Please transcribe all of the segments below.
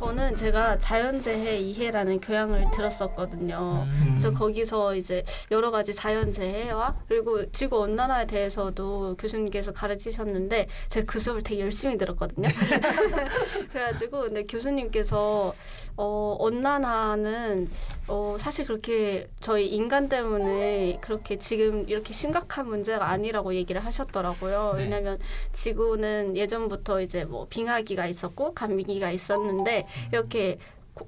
저는 제가 자연재해 이해라는 교양을 들었었거든요. 그래서 거기서 이제 여러 가지 자연재해와 그리고 지구온난화에 대해서도 교수님께서 가르치셨는데 제가 그 수업을 되게 열심히 들었거든요. 그래가지고 근데 교수님께서 온난화는 사실 그렇게 저희 인간 때문에 그렇게 지금 이렇게 심각한 문제가 아니라고 얘기를 하셨더라고요. 네. 왜냐하면 지구는 예전부터 이제 뭐 빙하기가 있었고 간빙기가 있었는데 이렇게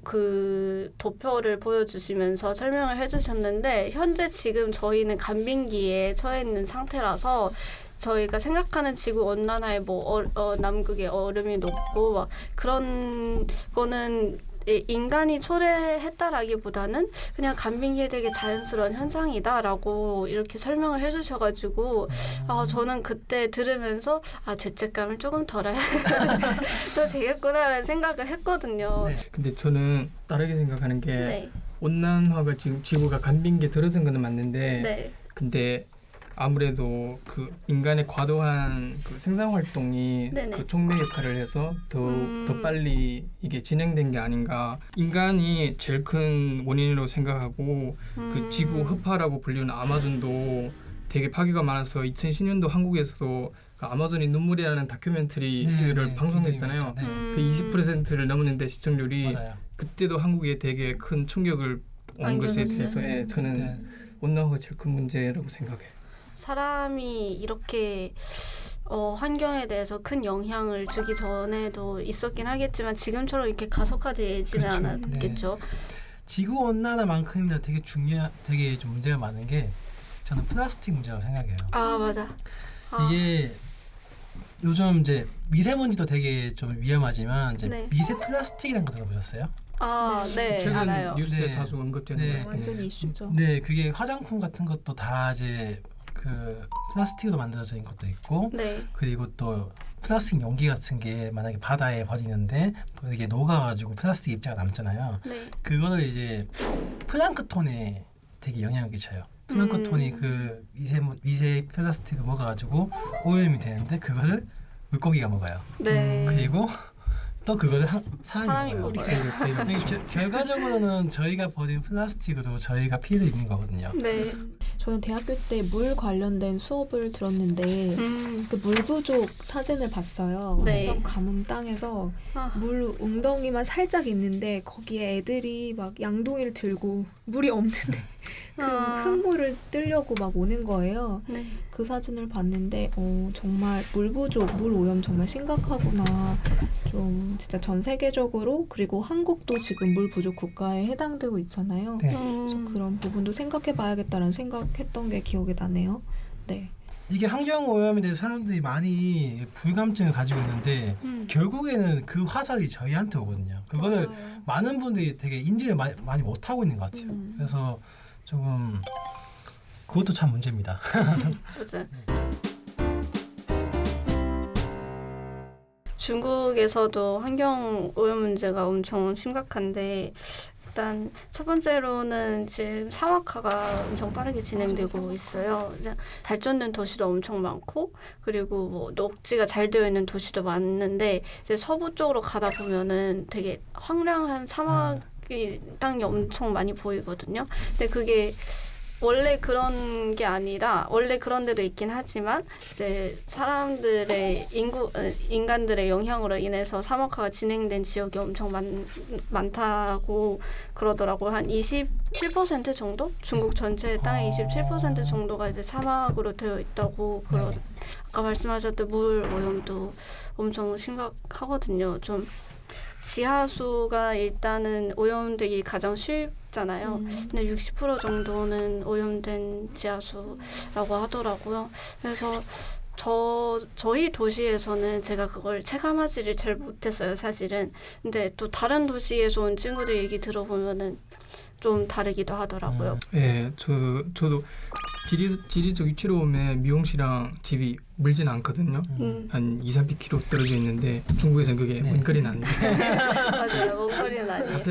그 도표를 보여주시면서 설명을 해주셨는데 현재 지금 저희는 간빙기에 처해 있는 상태라서 저희가 생각하는 지구 온난화에 뭐 남극의 얼음이 녹고 막 그런 거는 인간이 초래했다라기보다는 그냥 간빙기에 되게 자연스러운 현상이다라고 이렇게 설명을 해주셔가지고 저는 그때 들으면서 죄책감을 조금 덜어야 되겠구나라는 생각을 했거든요. 네. 근데 저는 다르게 생각하는 게 네. 온난화가 지금 지구가 간빙기에 들어선 건 맞는데 네. 근데 아무래도 그 인간의 과도한 그 생산 활동이 네네. 그 촉매 역할을 해서 더 빨리 이게 진행된 게 아닌가. 인간이 제일 큰 원인으로 생각하고 그 지구 흑파라고 불리는 아마존도 되게 파괴가 많아서 2010년도 한국에서도 그 아마존이 눈물이라는 다큐멘터리를 방송했잖아요. 그 20%를 넘었는데 시청률이 맞아요. 그때도 한국에 되게 큰 충격을 온 것에 대해서 저는 온난화가 제일 큰 문제라고 생각해요. 사람이 이렇게 환경에 대해서 큰 영향을 주기 전에도 있었긴 하겠지만 지금처럼 이렇게 가속화되지는 그렇죠. 않았겠죠. 지구 온난화만큼이나 되게 되게 좀 문제가 많은 게 저는 플라스틱 문제라고 생각해요. 맞아. 이게 요즘 이제 미세먼지도 되게 좀 위험하지만 이제 네. 미세 플라스틱이라는 거 들어보셨어요? 네, 최근 알아요. 뉴스에 네. 자주 언급되는 네. 거. 완전히 이슈죠. 네, 그게 화장품 같은 것도 다 이제 그 플라스틱으로 만들어져 있는 것도 있고 네. 그리고 또 플라스틱 용기 같은 게 만약에 바다에 버리는데 이게 녹아가지고 플라스틱 입자가 남잖아요. 네. 그거를 이제 플랑크톤에 되게 영향을 끼쳐요. 플랑크톤이 그 미세 플라스틱을 먹어가지고 오염이 되는데 그거를 물고기가 먹어요. 네. 그리고 또 그거를 사람이 사람이 먹어요. 먹어요. 결과적으로는 저희가 버린 플라스틱으로 저희가 피해를 입는 거거든요. 네. 저는 대학교 때 물 관련된 수업을 들었는데 그 물 부족 사진을 봤어요. 네. 그래서 가뭄 땅에서 물 웅덩이만 살짝 있는데 거기에 애들이 막 양동이를 들고 물이 없는데 그 흙물을 뜨려고 막 오는 거예요. 네. 그 사진을 봤는데 정말 물 부족, 물 오염 정말 심각하구나. 좀 진짜 전 세계적으로 그리고 한국도 지금 물 부족 국가에 해당되고 있잖아요. 네. 그래서 그런 부분도 생각해봐야겠다라는 생각했던 게 기억이 나네요. 네. 이게 환경 오염에 대해서 사람들이 많이 불감증을 가지고 있는데 결국에는 그 화살이 저희한테 오거든요. 그거를 맞아요. 많은 분들이 되게 인지를 많이 못 하고 있는 것 같아요. 그래서 조금 그것도 참 문제입니다. 맞아요. 중국에서도 환경 오염 문제가 엄청 심각한데 일단 첫 번째로는 지금 사막화가 엄청 빠르게 진행되고 있어요. 이제 발전된 도시도 엄청 많고 그리고 뭐 녹지가 잘 되어 있는 도시도 많은데 이제 서부 쪽으로 가다 보면은 되게 황량한 사막이 땅이 엄청 많이 보이거든요. 근데 그게 원래 그런 게 아니라 원래 그런 데도 있긴 하지만 이제 사람들의 인간들의 영향으로 인해서 사막화가 진행된 지역이 엄청 많다고 그러더라고요. 한 27% 정도? 중국 전체 땅의 27% 정도가 이제 사막으로 되어 있다고 아까 말씀하셨던 물 오염도 엄청 심각하거든요. 좀 지하수가 일단은 오염되기 가장 쉽잖아요. 근데 60% 정도는 오염된 지하수라고 하더라고요. 그래서 저희 도시에서는 제가 그걸 체감하지를 잘 못했어요, 사실은. 근데 또 다른 도시에서 온 친구들 얘기 들어보면은 좀 다르기도 하더라고요. 네, 저도 지리적 위치로 보면 미용실랑 집이 멀지는 않거든요. 한 2-3km 떨어져 있는데 중국에서는 그게 먼거리는 아니에요. 맞아요, 먼거리는 아니에요.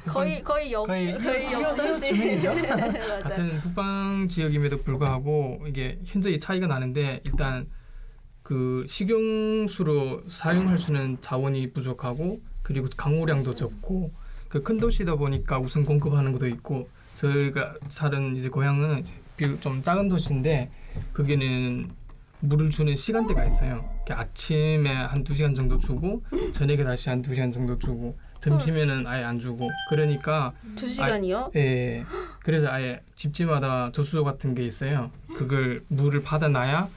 거의 옆도시. 맞아요. 같은 북방 지역임에도 불구하고 이게 현저히 차이가 나는데 일단 그 식용수로 사용할 수 있는 자원이 부족하고 그리고 강우량도 적고 그 큰 도시다 보니까 우선 공급하는 것도 있고 저희가 사는 이제 고향은 이제 비교적 좀 작은 도시인데 거기는 물을 주는 시간대가 있어요. 아침에 한 2시간 정도 주고 저녁에 다시 한 2시간 정도 주고 점심에는 아예 안 주고 그러니까 2시간이요? 예. 그래서 아예 집집마다 저수조 같은 게 있어요. 그걸 물을 받아놔야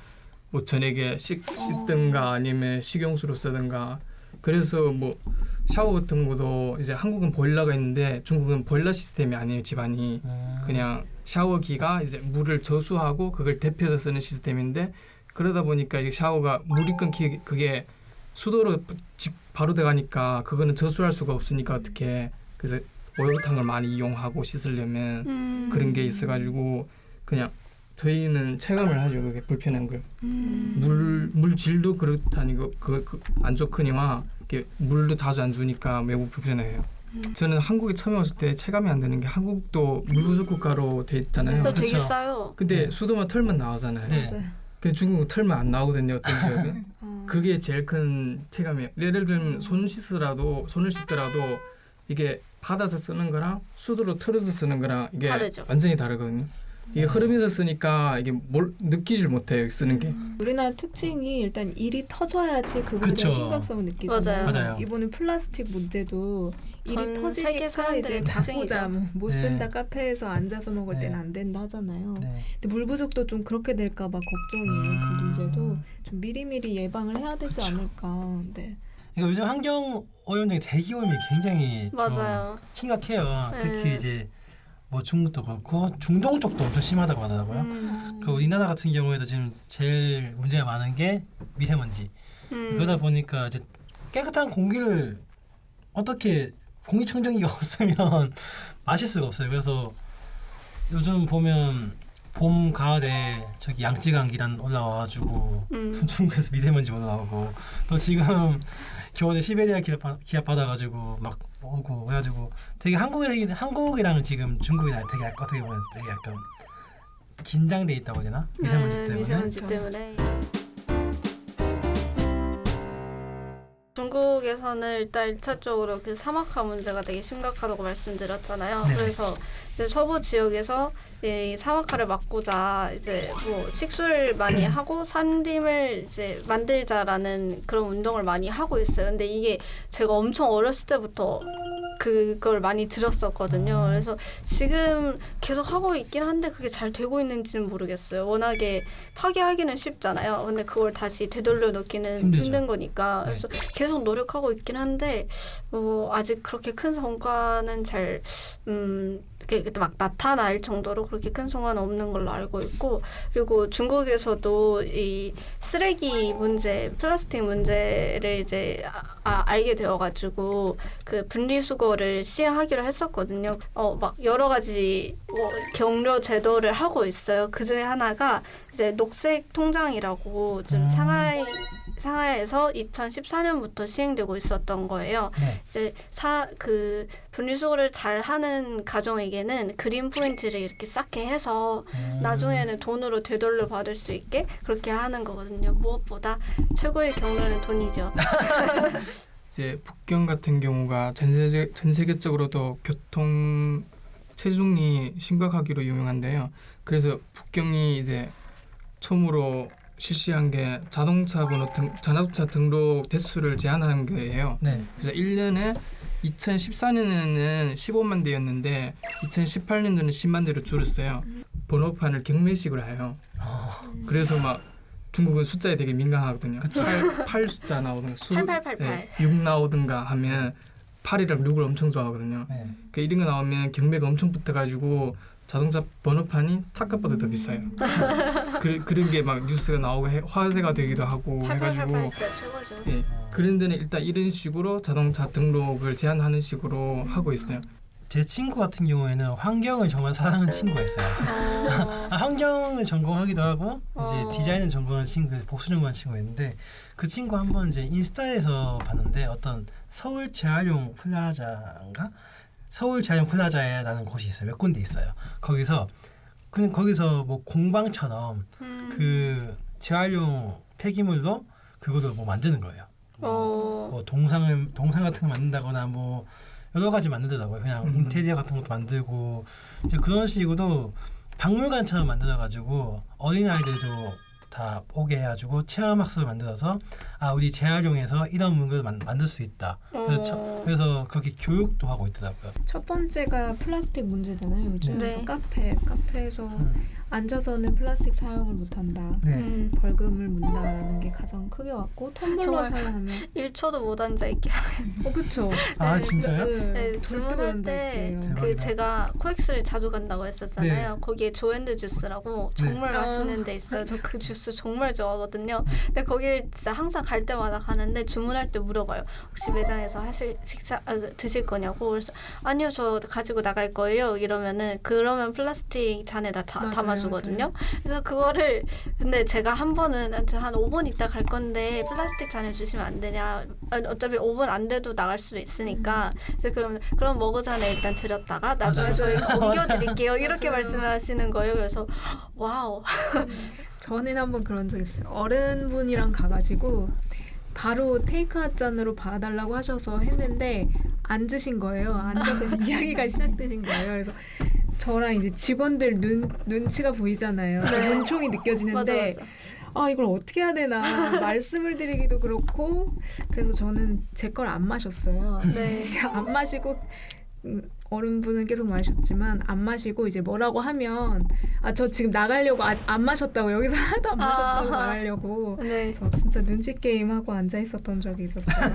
뭐 저녁에 씻든가 아니면 식용수로 쓰든가. 그래서 뭐 샤워 같은 것도 이제 한국은 보일러가 있는데 중국은 보일러 시스템이 아니에요. 집안이 그냥 샤워기가 이제 물을 저수하고 그걸 데펴서 쓰는 시스템인데 그러다 보니까 이게 샤워가 물이 끊기 그게 수도로 바로 들어가니까 그거는 저수할 수가 없으니까 어떻게 그래서 목욕탕을 많이 이용하고 씻으려면 그런 게 있어가지고 그냥 저희는 체감을 하죠. 그게 불편한 걸. 물 질도 그렇다니 안 좋거니와 물도 자주 안 주니까 매우 불편해요. 저는 한국에 처음에 왔을 때 체감이 안 되는 게 한국도 물 부족 국가로 돼 있잖아요. 또 되게 그쵸. 싸요. 근데 수도만 털만 나오잖아요. 네. 맞아요. 근데 중국은 털만 안 나오거든요. 어떤 지역은. 그게 제일 큰 체감이에요. 예를 들면 손을 씻더라도 이게 받아서 쓰는 거랑 수도로 틀어서 쓰는 거랑 이게 다르죠. 완전히 다르거든요. 이게 흐르면서 쓰니까 이게 뭘 느끼질 못해요. 쓰는 게. 우리나라 특징이 일단 일이 터져야지 그거에 그쵸. 대한 심각성을 느끼잖아요. 맞아요. 이번에 플라스틱 문제도 일이 전 세계 터지니까 사람들의 이제 바꾸자, 특징이죠. 못 네. 쓴다, 카페에서 앉아서 먹을 네. 때는 안 된다 하잖아요. 네. 근데 물 부족도 좀 그렇게 될까봐 걱정이에요. 그 문제도 좀 미리미리 예방을 해야 되지 그쵸. 않을까. 네. 그러니까 요즘 환경 오염 중에 대기 오염이 굉장히 좀 맞아요. 심각해요. 네. 특히 이제 뭐 중국도 그렇고 중동 쪽도 엄청 심하다고 하더라고요. 그 우리나라 같은 경우에도 지금 제일 문제가 많은 게 미세먼지. 그러다 보니까 이제 깨끗한 공기를 어떻게 공기청정기가 없으면 마실 수가 없어요. 그래서 요즘 보면 봄 가을에 저기 양쯔강 기란 올라와가지고 중국에서 미세먼지 올라오고 또 지금 겨울에 시베리아 기압 받아가지고 막 오고 그래가지고 되게 한국이랑 지금 중국이랑 되게 어떻게 보면 되게 약간 긴장돼 있다고 해야 되나? 미세먼지 때문에. 미세먼지 때문에. 중국에서는 일단 1차적으로 그 사막화 문제가 되게 심각하다고 말씀드렸잖아요. 네. 그래서 이제 서부 지역에서 이 사막화를 막고자 이제 뭐 식수를 많이 하고 산림을 이제 만들자라는 그런 운동을 많이 하고 있어요. 근데 이게 제가 엄청 어렸을 때부터 그걸 많이 들었었거든요. 그래서 지금 계속 하고 있긴 한데 그게 잘 되고 있는지는 모르겠어요. 워낙에 파괴하기는 쉽잖아요. 근데 그걸 다시 되돌려 놓기는 힘들죠. 힘든 거니까. 네. 그래서 계속 노력하고 있긴 한데 아직 그렇게 큰 성과는 잘 이렇게 막 나타날 정도로 그렇게 큰 성과는 없는 걸로 알고 있고, 그리고 중국에서도 이 쓰레기 문제, 플라스틱 문제를 이제 알게 되어가지고 그 분리수거를 시행하기로 했었거든요. 막 여러 가지 경로 제도를 하고 있어요. 그 중에 하나가 이제 녹색 통장이라고 좀 상하이에서 2014년부터 시행되고 있었던 거예요. 네. 이제 그 분리수거를 잘 하는 가정에게는 그린 포인트를 이렇게 쌓게 해서 나중에는 돈으로 되돌려 받을 수 있게 그렇게 하는 거거든요. 무엇보다 최고의 경로는 돈이죠. 이제 북경 같은 경우가 전 세계적으로도 교통 체증이 심각하기로 유명한데요. 그래서 북경이 이제 처음으로 실시한 게 자동차 등록 대수를 제한하는 거예요. 네. 그래서 1년에 2014년에는 15만 대였는데 2018년도는 10만 대로 줄었어요. 번호판을 경매식으로 해요. 그래서 막 중국은 숫자에 되게 민감하거든요. 8 숫자 나오든가 8888. 6 나오든가 하면 8이랑 6을 엄청 좋아하거든요. 네. 그러니까 이런 거 나오면 경매가 엄청 붙어가지고 자동차 번호판이 차값보다 더 비싸요. 그런 게 막 뉴스가 나오고 화제가 되기도 하고 8888 해가지고 진짜 최고죠. 예, 그런 데는 일단 이런 식으로 자동차 등록을 제한하는 식으로 하고 있어요. 제 친구 같은 경우에는 환경을 정말 사랑하는 친구가 있어요. 환경을 전공하기도 하고 이제 디자인을 전공한 친구, 복수 전공한 친구가 있는데 그 친구 한번 이제 인스타에서 봤는데 어떤 서울 재활용 플라자인가? 서울 재활용 플라자에라는 곳이 있어요. 몇 군데 있어요. 거기서 그냥 거기서 뭐 공방처럼 그 재활용 폐기물로 그거를 뭐 만드는 거예요. 뭐 동상 같은 거 만든다거나 뭐 여러 가지 만들더라고요. 그냥 인테리어 같은 것도 만들고 이제 그런 식으로 박물관처럼 만들어가지고 어린아이들도 다 오게 해가지고 체험학습을 만들어서 우리 재활용해서 이런 물건을 만들 수 있다. 그래서 그렇게 교육도 하고 있더라고요. 첫 번째가 플라스틱 문제잖아요. 요즘 네. 그래서 카페에서 앉아서는 플라스틱 사용을 못한다. 네. 벌금을 문다는 게 가장 크게 왔고 텀블러 정말 사용하면 1초도 못 앉아있게 그쵸. 진짜요? 네, 주문할 때 그 제가 코엑스를 자주 간다고 했었잖아요. 거기에 조앤드 주스라고 정말 맛있는 데 있어요. 저 그 주스 정말 좋아하거든요. 근데 거기를 진짜 항상 갈 때마다 가는데 주문할 때 물어봐요. 혹시 매장에서 드실 거냐고. 그래서 아니요, 저 가지고 나갈 거예요. 그러면 플라스틱 잔에다 담아주거든요. 그래서 그거를 근데 제가 한 번은 한 5분 있다 갈 건데 플라스틱 잔을 주시면 안 되냐. 어차피 5분 안 돼도 나갈 수도 있으니까. 그래서 그럼 머그잔에 일단 드렸다가 나중에 저희 옮겨드릴게요. 이렇게 말씀하시는 거예요. 그래서 와우. 저는 한번 그런 적 있어요. 어른분이랑 가가지고 바로 테이크아웃 잔으로 봐달라고 하셔서 했는데 앉으신 거예요. 앉아서 이야기가 시작되신 거예요. 그래서 저랑 이제 직원들 눈치가 보이잖아요. 네. 눈총이 느껴지는데 맞아. 이걸 어떻게 해야 되나 말씀을 드리기도 그렇고 그래서 저는 제 걸 안 마셨어요. 네. 안 마시고 어른분은 계속 마셨지만 안 마시고 이제 뭐라고 하면 저 지금 나가려고 안 마셨다고 여기서 하나도 안 마셨다고 나가려고 네. 그래서 진짜 눈치 게임 하고 앉아 있었던 적이 있었어요.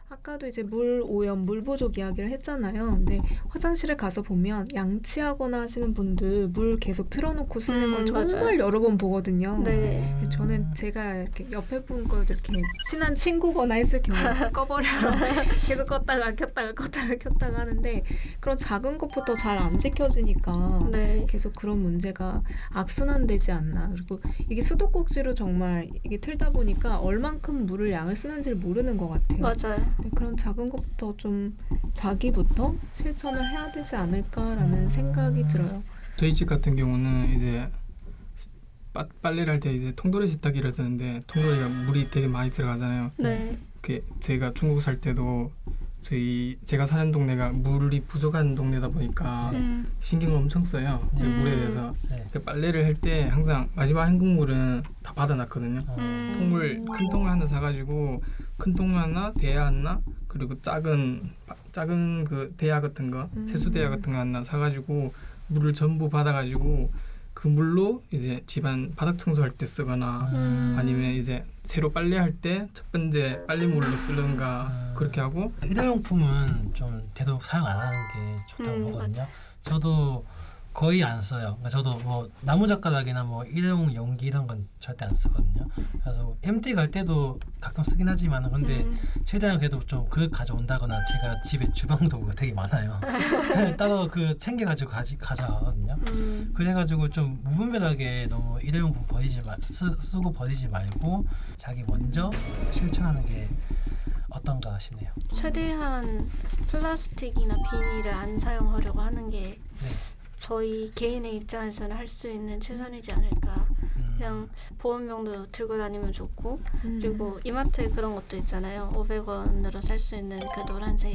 아까도 이제 물 오염, 물 부족 이야기를 했잖아요. 근데 화장실에 가서 보면 양치하거나 하시는 분들 물 계속 틀어놓고 쓰는 걸 정말 맞아요. 여러 번 보거든요. 네. 저는 제가 이렇게 옆에 분 걸 이렇게 친한 친구거나 했을 경우에 꺼버려 계속 껐다가 하는데 그런 작은 것부터 잘 안 지켜지니까 네. 계속 그런 문제가 악순환되지 않나. 그리고 이게 수도꼭지로 정말 이게 틀다 보니까 얼만큼 물을 양을 쓰는지를 모르는 것 같아요. 맞아요. 네, 그런 작은 것부터 좀 자기부터 실천을 해야 되지 않을까라는 생각이 들어요. 저희 집 같은 경우는 이제 빨래를 할 때 이제 통돌이 세탁기를 쓰는데 통돌이가 물이 되게 많이 들어가잖아요. 네. 제가 중국 살 때도 제가 사는 동네가 물이 부족한 동네다 보니까 신경을 엄청 써요. 물에 대해서. 빨래를 할 때 항상 마지막 헹군물은 다 받아놨거든요. 큰 통을 하나 사가지고 큰 통 하나, 대야 하나, 그리고 작은 그 대야 같은 거, 세수 대야 같은 거 하나 사가지고 물을 전부 받아가지고 그 물로 이제 집안 바닥 청소할 때 쓰거나 아니면 이제 새로 빨래할 때 첫 번째 빨래물로 쓰던가 그렇게 하고. 일회용품은 좀 되도록 사용 안 하는 게 좋다고 보거든요. 저도 거의 안 써요. 그러니까 저도 뭐 나무젓가락이나 뭐 일회용 용기 이런 건 절대 안 쓰거든요. 그래서 MT 갈 때도 가끔 쓰긴 하지만 근데 최대한 그래도 좀 그릇 가져온다거나 제가 집에 주방 도구가 되게 많아요. 따로 챙겨가지고 가져가거든요. 그래가지고 좀 무분별하게 너무 일회용품 쓰고 버리지 말고 자기 먼저 실천하는 게 어떤가 싶네요. 최대한 플라스틱이나 비닐을 안 사용하려고 하는 게 저희 개인의 입장에서는 할 수 있는 최선이지 않을까. 그냥 보온병도 들고 다니면 좋고 그리고 이마트에 그런 것도 있잖아요. 500원으로 살 수 있는 그 노란색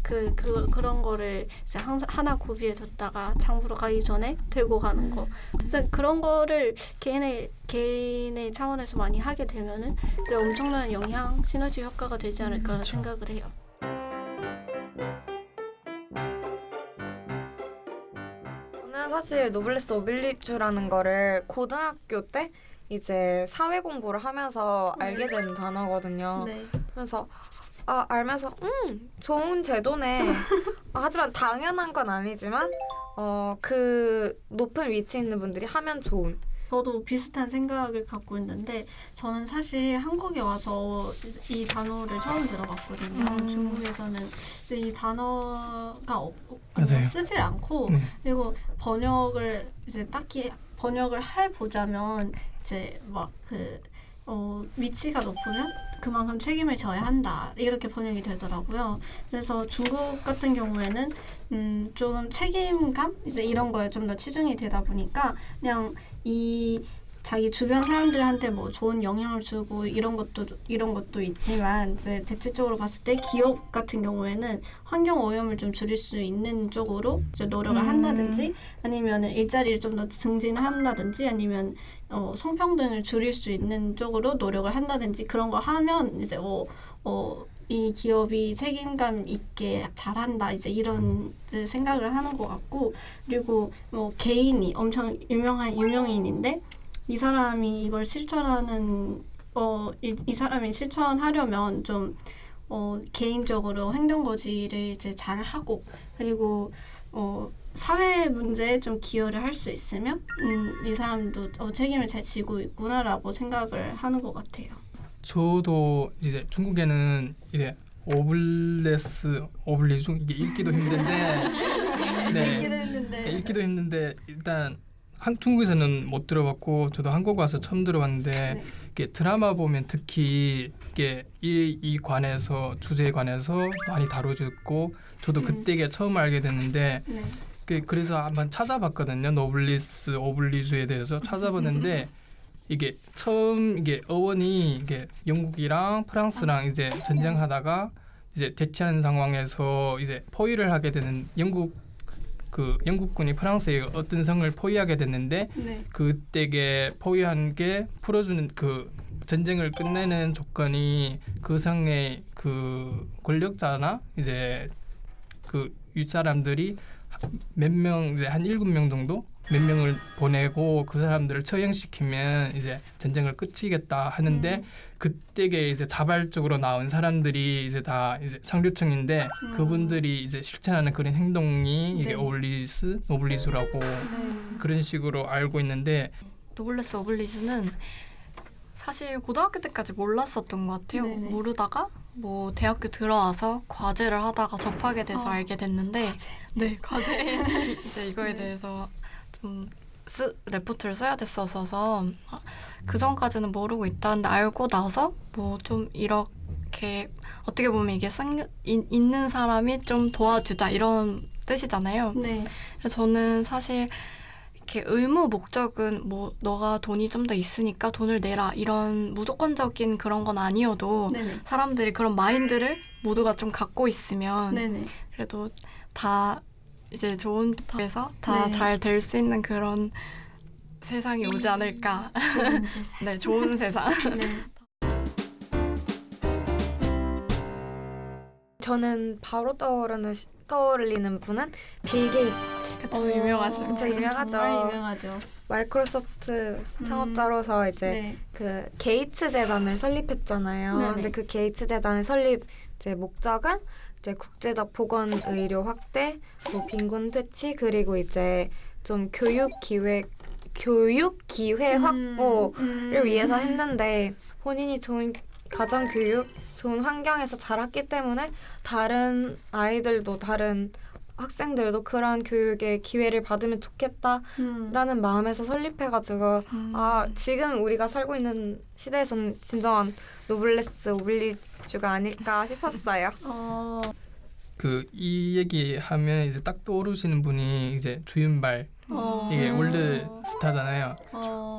그런 거를 이제 항상 하나 구비해 뒀다가 장 보러 가기 전에 들고 가는 거. 그래서 그런 거를 개인의 차원에서 많이 하게 되면은 이제 엄청난 영향, 시너지 효과가 되지 않을까 생각을 해요. 저는 사실 노블레스 오빌리주라는 거를 고등학교 때 이제 사회 공부를 하면서 알게 된 단어거든요. 네. 그래서 알면서 좋은 제도네. 하지만 당연한 건 아니지만 그 높은 위치에 있는 분들이 하면 좋은. 저도 비슷한 생각을 갖고 있는데 저는 사실 한국에 와서 이 단어를 처음 들어봤거든요. 중국에서는 이제 이 단어가 쓰질 않고 그리고 번역을 이제 딱히 번역을 해보자면 이제 막 위치가 높으면 그만큼 책임을 져야 한다 이렇게 번역이 되더라고요. 그래서 중국 같은 경우에는 조금 책임감 이제 이런 거에 좀 더 치중이 되다 보니까 그냥 이 자기 주변 사람들한테 뭐 좋은 영향을 주고 이런 것도 있지만 이제 대체적으로 봤을 때 기업 같은 경우에는 환경 오염을 좀 줄일 수 있는 쪽으로 이제 노력을 한다든지 아니면 일자리를 좀 더 증진한다든지 아니면 성평등을 줄일 수 있는 쪽으로 노력을 한다든지 그런 거 하면 이제 이 기업이 책임감 있게 잘한다 이제 이런 생각을 하는 것 같고 그리고 뭐 개인이 엄청 유명한 유명인인데 이 사람이 이걸 실천하는 이 사람이 실천하려면 좀 개인적으로 행동거지를 이제 잘 하고 그리고 사회 문제에 좀 기여를 할 수 있으면 이 사람도 책임을 잘 지고 있구나라고 생각을 하는 것 같아요. 저도 이제 중국에는 이제 오블리주 이게 읽기도 힘든데 네, 읽기도 힘든데 일단 중국에서는 못 들어봤고 저도 한국 와서 처음 들어봤는데 네. 이게 드라마 보면 특히 이게 이 관해서 주제에 관해서 많이 다뤄졌고 저도 그때 이게 처음 알게 됐는데 네. 그래서 한번 찾아봤거든요. 노블리스 오블리주에 대해서 찾아봤는데 이게 처음 이게 어원이 이게 영국이랑 프랑스랑 이제 전쟁하다가 이제 대치하는 상황에서 이제 포위를 하게 되는 영국군이 프랑스의 어떤 성을 포위하게 됐는데 네. 그때게 포위한 게 풀어주는 그 전쟁을 끝내는 조건이 그 성의 그 권력자나 이제 그 윗사람들이 몇 명 이제 한 7명 정도 몇 명을 보내고 그 사람들을 처형시키면 이제 전쟁을 끝이겠다 하는데 그때게 이제 자발적으로 나온 사람들이 이제 다 이제 상류층인데 그분들이 이제 실천하는 그런 행동이 이게 네. 노블리주라고 그런 식으로 알고 있는데 노블레스 오블리주는 사실 고등학교 때까지 몰랐었던 것 같아요. 네네. 모르다가 뭐 대학교 들어와서 과제를 하다가 접하게 돼서 알게 됐는데 네 과제 이제 이거에 대해서 좀 레포트를 써야 됐었어서 그 전까지는 모르고 있다는데 알고 나서 뭐 좀 이렇게 어떻게 보면 이게 있는 사람이 좀 도와주자 이런 뜻이잖아요. 네. 그래서 저는 사실 이렇게 의무 목적은 뭐 너가 돈이 좀 더 있으니까 돈을 내라 이런 무조건적인 그런 건 아니어도 네네. 사람들이 그런 마인드를 모두가 좀 갖고 있으면 네네. 그래도 다 이제 좋은 데서 다 네. 잘 될 수 있는 그런 세상이 오지 않을까. 좋은 세상. 네, 좋은 세상. 네. 저는 바로 떠올리는 분은 빌 게이츠. 그쵸, 유명하죠. 그쵸, 유명하죠. 정말 유명하죠. 마이크로소프트 창업자로서 이제 네. 그 게이츠 재단을 설립했잖아요. 네네. 근데 그 게이츠 재단의 설립 이제 목적은 이제 국제적 보건 의료 확대, 뭐 빈곤 퇴치 그리고 이제 좀 교육 기회 확보를 위해서 했는데 본인이 좋은 가정 교육, 좋은 환경에서 자랐기 때문에 다른 아이들도 다른 학생들도 그런 교육의 기회를 받으면 좋겠다라는 마음에서 설립해가지고 아 지금 우리가 살고 있는 시대에서는 진정한 노블레스 오블리주가 아닐까 싶었어요. 이 얘기하면 이제 딱 떠오르시는 분이 이제 주윤발 이게 월드 스타잖아요.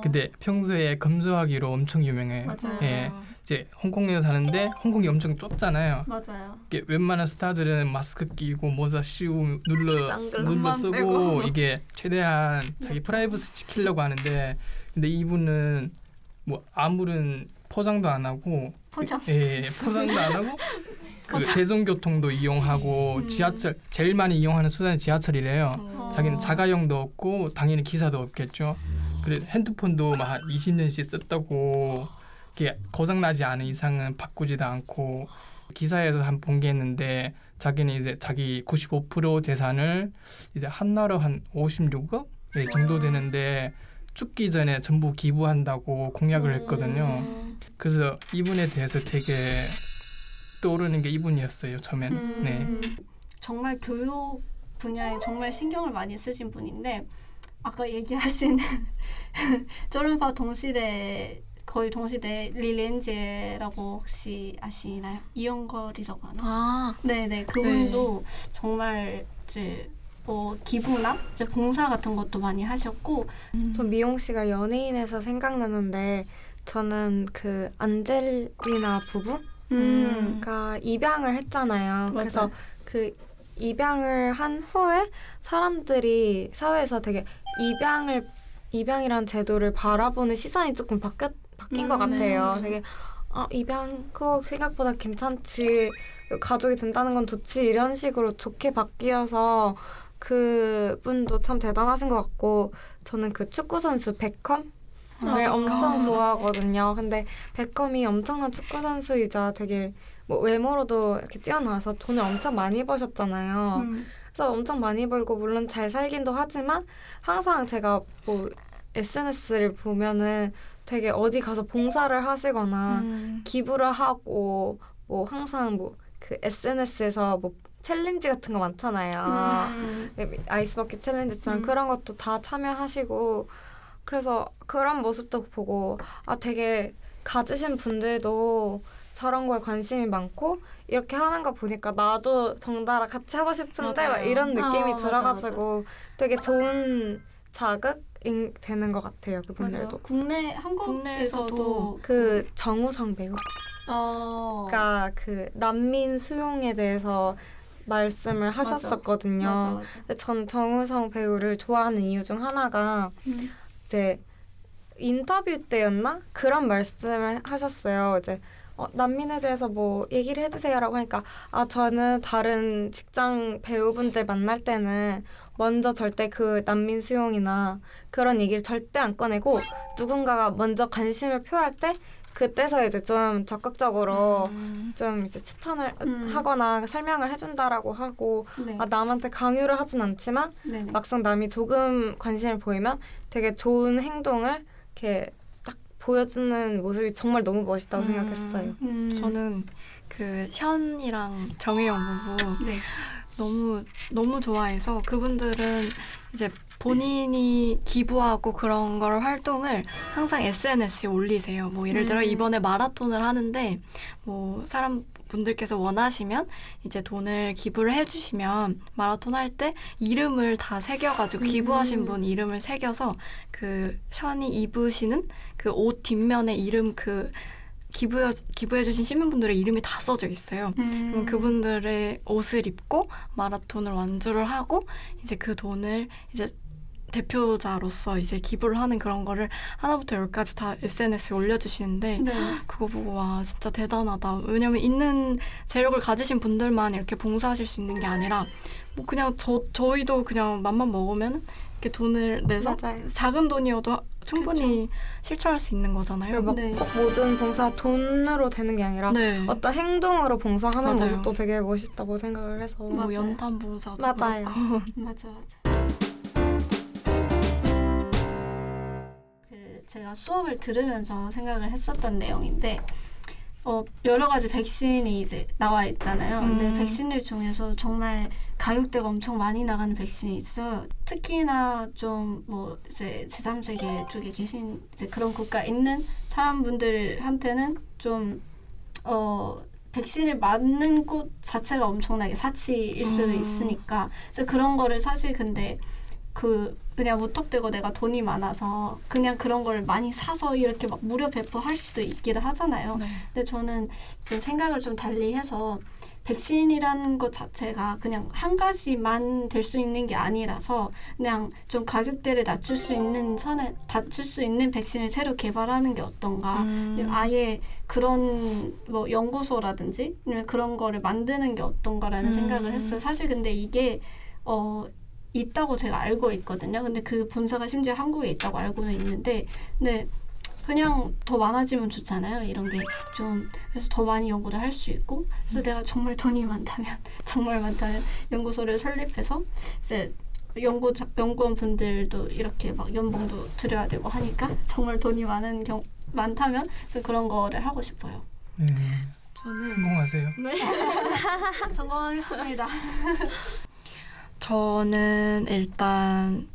근데 평소에 검소하기로 엄청 유명해요. 맞아요. 예. 이제 홍콩에 사는데 홍콩이 엄청 좁잖아요. 맞아요. 이게 웬만한 스타들은 마스크 끼고 모자 씌우고 눌러 선글라스만 쓰고 빼고. 이게 최대한 자기 프라이버시 지키려고 하는데 근데 이분은 뭐 아무런 포장도 안 하고 포장. 포장도 안 하고 그 대중교통도 이용하고 지하철 제일 많이 이용하는 수단이 지하철이래요. 자기는 자가용도 없고 당연히 기사도 없겠죠. 그래 핸드폰도 막 20년씩 썼다고 이게 고장 나지 않은 이상은 바꾸지도 않고 기사에서 한 본 게 있는데 자기는 이제 자기 95% 재산을 이제 한나라 한 56억 정도 되는데 죽기 전에 전부 기부한다고 공약을 했거든요. 그래서 이분에 대해서 되게 떠오르는 게 이분이었어요 처음엔. 네. 정말 교육 분야에 정말 신경을 많이 쓰신 분인데 아까 얘기하신 조른파 거의 동시대 리렌제라고 혹시 아시나요? 이영걸이라고 하나? 아, 네네 그분도 정말 이제 뭐 기부나 이제 봉사 같은 것도 많이 하셨고. 저 미용 씨가 연예인에서 생각나는데 저는 그 안젤리나 부부가 입양을 했잖아요. 그래서 그 입양을 한 후에 사람들이 사회에서 되게 입양이란 제도를 바라보는 시선이 조금 바뀐 것 같아요. 되게 입양 그거 생각보다 괜찮지, 가족이 된다는 건 좋지, 이런 식으로 좋게 바뀌어서 그분도 참 대단하신 것 같고, 저는 그 축구 선수 베컴을 엄청 좋아하거든요. 근데 베컴이 엄청난 축구 선수이자 되게 뭐 외모로도 이렇게 뛰어나서 돈을 엄청 많이 버셨잖아요. 그래서 엄청 많이 벌고 물론 잘 살긴도 하지만 항상 제가 뭐 SNS를 보면은 되게 어디 가서 봉사를 하시거나 기부를 하고 뭐 항상 뭐 그 SNS에서 뭐 챌린지 같은 거 많잖아요. 아이스버킷 챌린지처럼 그런 것도 다 참여하시고, 그래서 그런 모습도 보고 되게 가지신 분들도 저런 거에 관심이 많고 이렇게 하는 거 보니까 나도 덩달아 같이 하고 싶은데 막 이런 느낌이 들어가지고 되게 좋은 자극이 되는 것 같아요. 그분들도. 국내 한국에서도 그 정우성 배우 가 그 난민 수용에 대해서 말씀을 하셨었거든요. 맞아. 근데 전 정우성 배우를 좋아하는 이유 중 하나가 이제 인터뷰 때였나? 그런 말씀을 하셨어요. 이제 난민에 대해서 뭐 얘기를 해주세요라고 하니까 저는 다른 직장 배우분들 만날 때는 먼저 절대 그 난민 수용이나 그런 얘기를 절대 안 꺼내고 누군가가 먼저 관심을 표할 때 그때서 이제 좀 적극적으로 좀 이제 추천을 하거나 설명을 해준다라고 하고 네. 남한테 강요를 하진 않지만 네네. 막상 남이 조금 관심을 보이면 되게 좋은 행동을 이렇게 딱 보여주는 모습이 정말 너무 멋있다고 생각했어요. 저는 그 현이랑 정혜영 부부 네. 너무 좋아해서 그분들은 이제 본인이 기부하고 그런 걸 활동을 항상 SNS에 올리세요. 뭐 예를 들어 이번에 마라톤을 하는데 뭐 사람 분들께서 원하시면 이제 돈을 기부를 해주시면 마라톤 할 때 이름을 다 새겨가지고 기부하신 분 이름을 새겨서 그 션이 입으시는 그 옷 뒷면에 이름 그 기부해주신 시민분들의 이름이 다 써져 있어요. 그럼 그분들의 옷을 입고 마라톤을 완주를 하고 이제 그 돈을 이제 대표자로서 이제 기부를 하는 그런 거를 하나부터 열까지 다 SNS에 올려주시는데 네. 그거 보고 와 진짜 대단하다. 왜냐면 있는 재력을 가지신 분들만 이렇게 봉사하실 수 있는 게 아니라 뭐 그냥 저희도 그냥 맘만 먹으면 이렇게 돈을 내서 맞아요. 작은 돈이어도 충분히 실천할 수 있는 거잖아요. 막 네. 꼭 모든 봉사 돈으로 되는 게 아니라 네. 어떤 행동으로 봉사하는 맞아요. 모습도 되게 멋있다고 생각을 해서 뭐 맞아요. 연탄 봉사도 맞아요. 그렇고. 맞아. 제가 수업을 들으면서 생각을 했었던 내용인데 여러 가지 백신이 이제 나와 있잖아요. 근데 백신들 중에서 정말 가격대가 엄청 많이 나가는 백신이 있어요. 특히나 좀 뭐 이제 제3세계 쪽에 계신 이제 그런 국가에 있는 사람분들한테는 좀 백신을 맞는 곳 자체가 엄청나게 사치일 수도 있으니까 그래서 그런 거를 사실 근데 그냥 무턱대고 내가 돈이 많아서 그냥 그런 걸 많이 사서 이렇게 막 무료 배포할 수도 있기는 하잖아요. 네. 근데 저는 이제 생각을 좀 달리해서 백신이라는 것 자체가 그냥 한 가지만 될 수 있는 게 아니라서 그냥 좀 가격대를 낮출 수 있는 선에 낮출 수 있는 백신을 새로 개발하는 게 어떤가. 아예 그런 뭐 연구소라든지 아니면 그런 거를 만드는 게 어떤가라는 생각을 했어요. 사실 근데 이게 있다고 제가 알고 있거든요. 근데 그 본사가 심지어 한국에 있다고 알고는 있는데, 근데 그냥 더 많아지면 좋잖아요. 이런 게 좀 그래서 더 많이 연구도 할 수 있고, 그래서 내가 정말 돈이 많다면 연구소를 설립해서 이제 연구원 분들도 이렇게 막 연봉도 드려야 되고 하니까 정말 돈이 많다면 그래서 그런 거를 하고 싶어요. 네. 저는 성공하세요. 성공하겠습니다. 저는 일단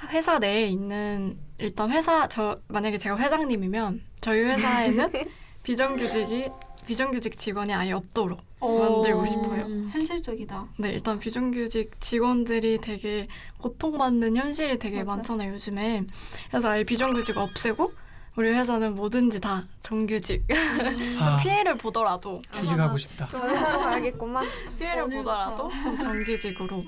회사 내에 있는 일단 만약에 제가 회장님이면 저희 회사에는 비정규직 직원이 아예 없도록 만들고 싶어요. 현실적이다. 네, 일단 비정규직 직원들이 되게 고통받는 현실이 되게 맞아요. 많잖아요, 요즘에. 그래서 아예 비정규직 없애고 우리 회사는 뭐든지 다 정규직. 좀 피해를 보더라도 취직하고 싶다. 저 회사로 가야겠구만. 피해를 오늘 보더라도 좀 정규직으로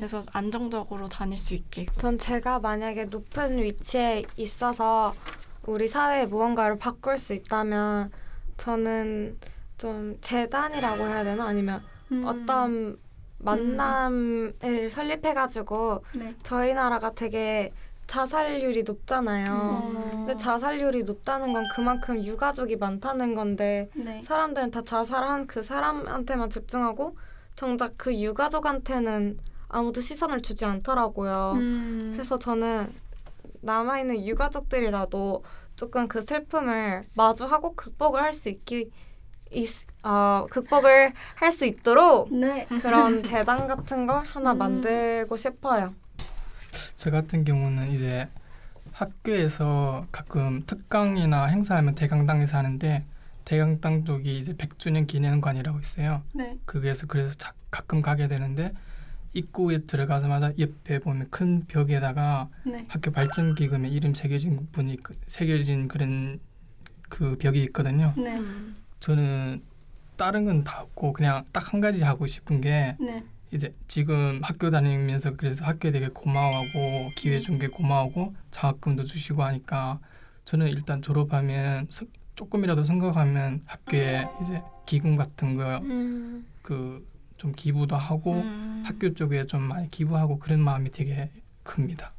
해서 안정적으로 다닐 수 있게. 전 제가 만약에 높은 위치에 있어서 우리 사회에 무언가를 바꿀 수 있다면 저는 좀 재단이라고 해야 되나? 아니면 어떤 만남을 설립해가지고 네. 저희 나라가 되게 자살률이 높잖아요. 근데 자살률이 높다는 건 그만큼 유가족이 많다는 건데 네. 사람들은 다 자살한 그 사람한테만 집중하고 정작 그 유가족한테는 아무도 시선을 주지 않더라고요. 그래서 저는 남아있는 유가족들이라도 조금 그 슬픔을 마주하고 극복을 할 수 극복을 할 수 있도록 네. 그런 재단 같은 걸 하나 만들고 싶어요. 저 같은 경우는 이제 학교에서 가끔 특강이나 행사하면 대강당에서 하는데 대강당 쪽이 이제 100주년 기념관이라고 있어요. 네. 그래서 가끔 가게 되는데 입구에 들어가자마자 옆에 보면 큰 벽에다가 네. 학교 발전기금에 이름 새겨진 그런 그 벽이 있거든요. 네. 저는 다른 건 다 없고 그냥 딱 한 가지 하고 싶은 게 네. 이제 지금 학교 다니면서 그래서 학교에 되게 고마워하고 기회 준 게 고마워하고 장학금도 주시고 하니까 저는 일단 졸업하면 조금이라도 생각하면 학교에 이제 기금 같은 거 그 좀 기부도 하고 학교 쪽에 좀 많이 기부하고 그런 마음이 되게 큽니다.